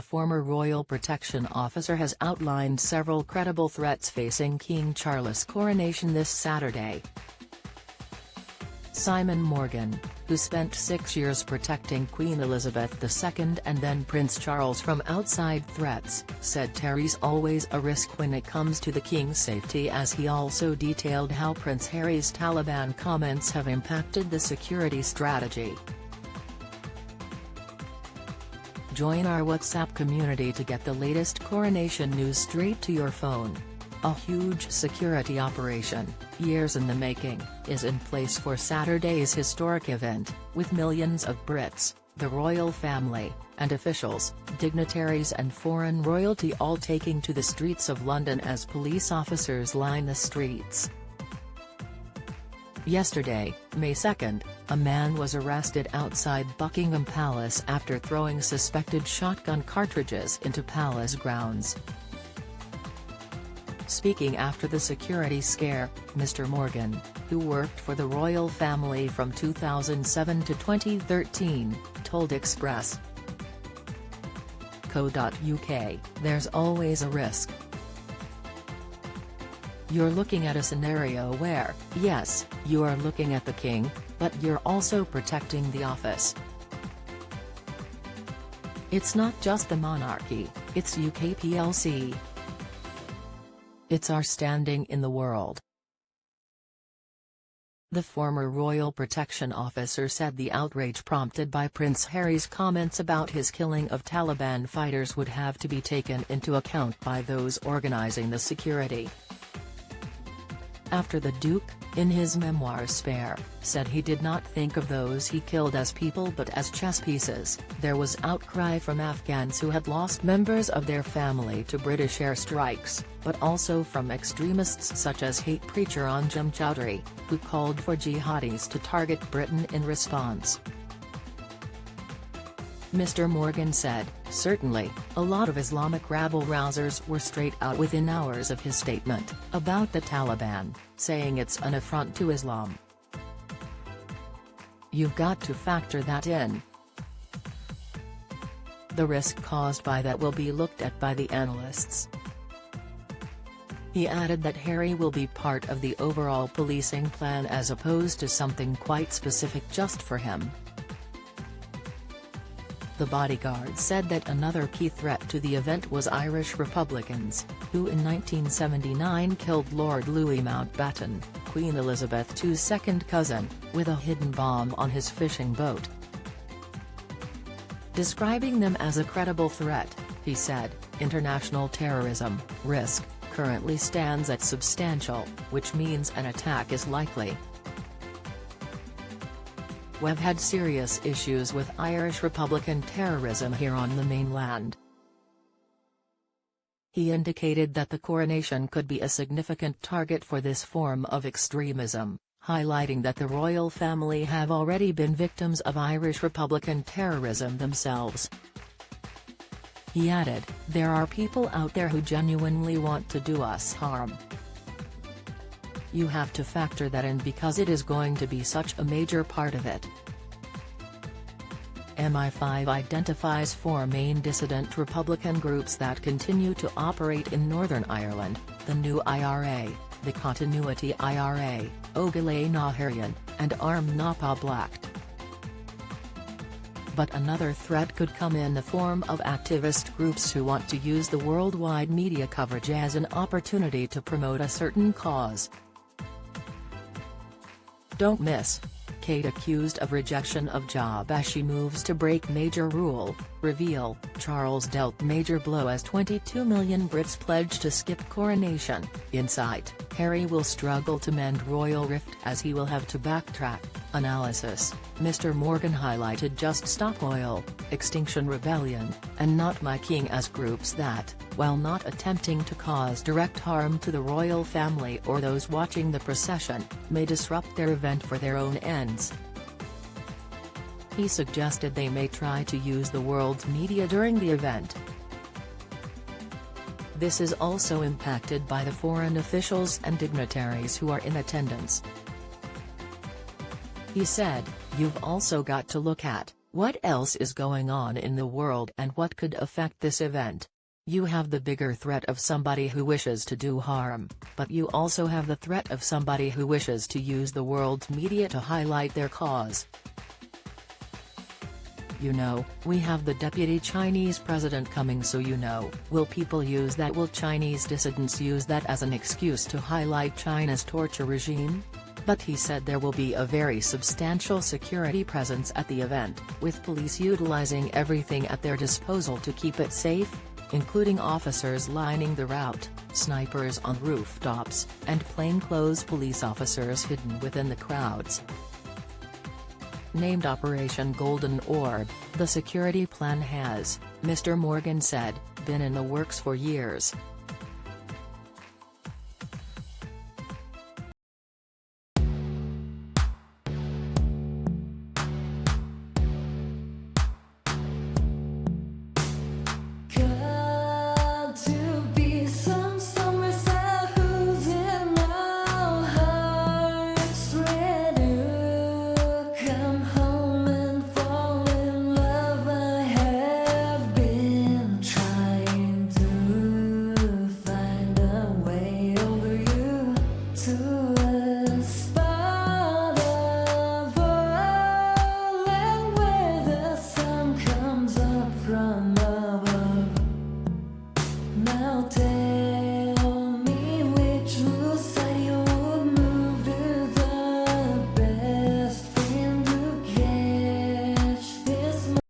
A former royal protection officer has outlined several credible threats facing King Charles' coronation this Saturday. Simon Morgan, who spent 6 years protecting Queen Elizabeth II and then Prince Charles from outside threats, said Harry's always a risk when it comes to the King's safety, as he also detailed how Prince Harry's Taliban comments have impacted the security strategy. Join our WhatsApp community to get the latest coronation news straight to your phone. A huge security operation, years in the making, is in place for Saturday's historic event, with millions of Brits, the royal family, and officials, dignitaries and foreign royalty all taking to the streets of London as police officers line the streets. Yesterday, May 2, a man was arrested outside Buckingham Palace after throwing suspected shotgun cartridges into palace grounds. Speaking after the security scare, Mr. Morgan, who worked for the royal family from 2007 to 2013, told Express.co.uk, "There's always a risk. You're looking at a scenario where, yes, you are looking at the king, but you're also protecting the office. It's not just the monarchy, it's UK plc. It's our standing in the world." The former royal protection officer said the outrage prompted by Prince Harry's comments about his killing of Taliban fighters would have to be taken into account by those organizing the security. After the Duke, in his memoir Spare, said he did not think of those he killed as people but as chess pieces, there was outcry from Afghans who had lost members of their family to British airstrikes, but also from extremists such as hate preacher Anjem Choudary, who called for jihadis to target Britain in response. Mr. Morgan said, "Certainly, a lot of Islamic rabble-rousers were straight out within hours of his statement about the Taliban, saying it's an affront to Islam. You've got to factor that in. The risk caused by that will be looked at by the analysts." He added that Harry will be part of the overall policing plan as opposed to something quite specific just for him. The bodyguard said that another key threat to the event was Irish Republicans, who in 1979 killed Lord Louis Mountbatten, Queen Elizabeth II's second cousin, with a hidden bomb on his fishing boat. Describing them as a credible threat, he said, "International terrorism risk currently stands at substantial, which means an attack is likely. We've had serious issues with Irish Republican terrorism here on the mainland." He indicated that the coronation could be a significant target for this form of extremism, highlighting that the royal family have already been victims of Irish Republican terrorism themselves. He added, "There are people out there who genuinely want to do us harm. You have to factor that in because it is going to be such a major part of it." MI5 identifies 4 main dissident Republican groups that continue to operate in Northern Ireland: the New IRA, the Continuity IRA, Ogilvy Naharian, and Arm Napa Blacked. But another threat could come in the form of activist groups who want to use the worldwide media coverage as an opportunity to promote a certain cause. Don't miss: Kate accused of rejection of job as she moves to break major rule, reveal, Charles dealt major blow as 22 million Brits pledge to skip coronation, insight, Harry will struggle to mend royal rift as he will have to backtrack, analysis, Mr. Morgan highlighted Just Stop Oil, Extinction Rebellion, and Not My King as groups that, while not attempting to cause direct harm to the royal family or those watching the procession, may disrupt their event for their own ends. He suggested they may try to use the world's media during the event. This is also impacted by the foreign officials and dignitaries who are in attendance. He said, "You've also got to look at What else is going on in the world and what could affect this event? You have the bigger threat of somebody who wishes to do harm, but you also have the threat of somebody who wishes to use the world's media to highlight their cause. You know, we have the deputy Chinese president coming, so you know, will people use that? Will Chinese dissidents use that as an excuse to highlight China's torture regime? But he said there will be a very substantial security presence at the event, with police utilizing everything at their disposal to keep it safe, including officers lining the route, snipers on rooftops, and plainclothes police officers hidden within the crowds. Named Operation Golden Orb, the security plan has, Mr. Morgan said, been in the works for years. Now